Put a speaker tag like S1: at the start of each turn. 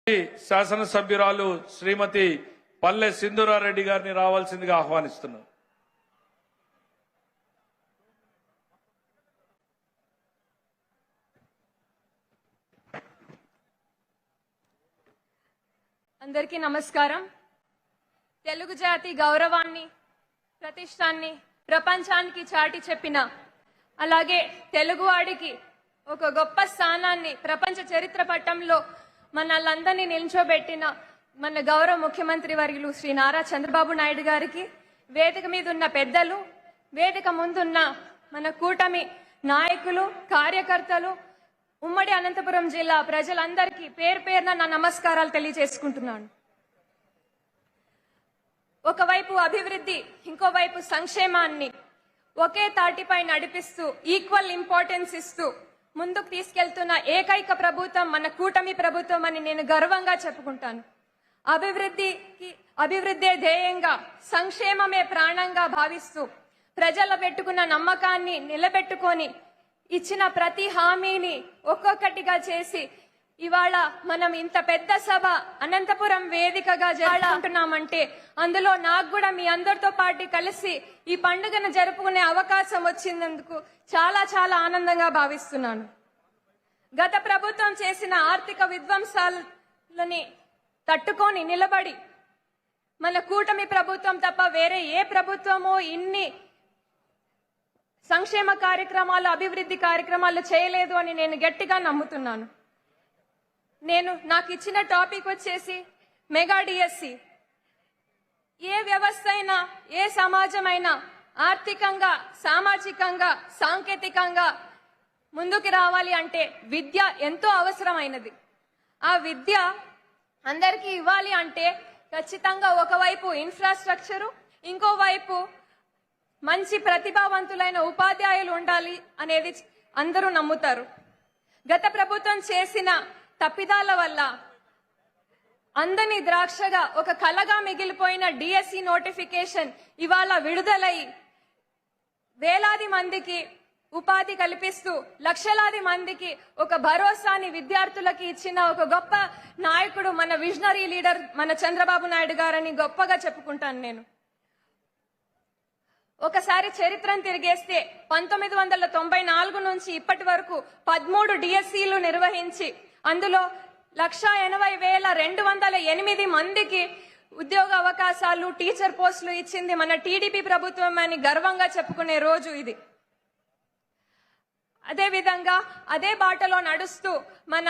S1: శాసనసభ్యురాలు శ్రీమతి పల్లె సింధూరారెడ్డి గారిని రావాల్సిందిగా ఆహ్వానిస్తున్నారు.
S2: అందరికీ నమస్కారం. తెలుగు జాతి గౌరవాన్ని ప్రతిష్టాన్ని ప్రపంచానికి చాటి చెప్పిన, అలాగే తెలుగువాడికి ఒక గొప్ప స్థానాన్ని ప్రపంచ చరిత్ర పటంలో మనల్లందరినీ నిల్చోబెట్టిన మన గౌరవ ముఖ్యమంత్రి వర్యులు శ్రీ నారా చంద్రబాబు నాయుడు గారికి, వేదిక మీద ఉన్న పెద్దలు, వేదిక ముందున్న మన కూటమి నాయకులు, కార్యకర్తలు, ఉమ్మడి అనంతపురం జిల్లా ప్రజలందరికీ పేరు పేరున నా నమస్కారాలు తెలియజేసుకుంటున్నాను. ఒకవైపు అభివృద్ధి, ఇంకోవైపు సంక్షేమాన్ని ఒకే తాటిపై నడిపిస్తూ ఈక్వల్ ఇంపార్టెన్స్ ఇస్తూ ముందుకు తీసుకెళ్తున్న ఏకైక ప్రభుత్వం మన కూటమి ప్రభుత్వం అని నేను గర్వంగా చెప్పుకుంటాను. అభివృద్ధే ధ్యేయంగా, సంక్షేమమే ప్రాణంగా భావిస్తూ ప్రజల పెట్టుకున్న నమ్మకాన్ని నిలబెట్టుకొని ఇచ్చిన ప్రతి హామీని ఒక్కొక్కటిగా చేసి ఇవాళ మనం ఇంత పెద్ద సభ అనంతపురం వేదికగా జరుపుకుంటున్నామంటే అందులో నాకు కూడా మీ అందరితో పాటు కలిసి ఈ పండుగను జరుపుకునే అవకాశం వచ్చినందుకు చాలా చాలా ఆనందంగా భావిస్తున్నాను. గత ప్రభుత్వం చేసిన ఆర్థిక విధ్వంసాలని తట్టుకొని నిలబడి మన కూటమి ప్రభుత్వం తప్ప వేరే ఏ ప్రభుత్వమో ఇన్ని సంక్షేమ కార్యక్రమాలు, అభివృద్ధి కార్యక్రమాలు చేయలేదు అని నేను గట్టిగా నమ్ముతున్నాను. నాకు ఇచ్చిన టాపిక్ వచ్చేసి మెగా డిఎస్సి. ఏ వ్యవస్థ అయినా, ఏ సమాజం అయినా ఆర్థికంగా, సామాజికంగా, సాంకేతికంగా ముందుకు రావాలి అంటే విద్య ఎంతో అవసరమైనది. ఆ విద్య అందరికీ ఇవ్వాలి అంటే ఖచ్చితంగా ఒకవైపు ఇన్ఫ్రాస్ట్రక్చరు, ఇంకోవైపు మంచి ప్రతిభావంతులైన ఉపాధ్యాయులు ఉండాలి అనేది అందరూ నమ్ముతారు. గత ప్రభుత్వం చేసిన తప్పిదాల వల్ల అందని ద్రాక్షగా ఒక కలగా మిగిలిపోయిన డిఎస్సి నోటిఫికేషన్ ఇవాళ విడుదలై వేలాది మందికి ఉపాధి కల్పిస్తూ లక్షలాది మందికి ఒక భరోసాని విద్యార్థులకి ఇచ్చిన ఒక గొప్ప నాయకుడు, మన విజనరీ లీడర్ మన చంద్రబాబు నాయుడు గారని గొప్పగా చెప్పుకుంటాను నేను. ఒకసారి చరిత్రను తిరిగేస్తే 1994 నుంచి ఇప్పటి వరకు 13 డిఎస్సీలు నిర్వహించి అందులో 1,80,208 మందికి ఉద్యోగ అవకాశాలు, టీచర్ పోస్టులు ఇచ్చింది మన టీడీపీ ప్రభుత్వం అని గర్వంగా చెప్పుకునే రోజు ఇది. అదే విధంగా అదే బాటలో నడుస్తూ మన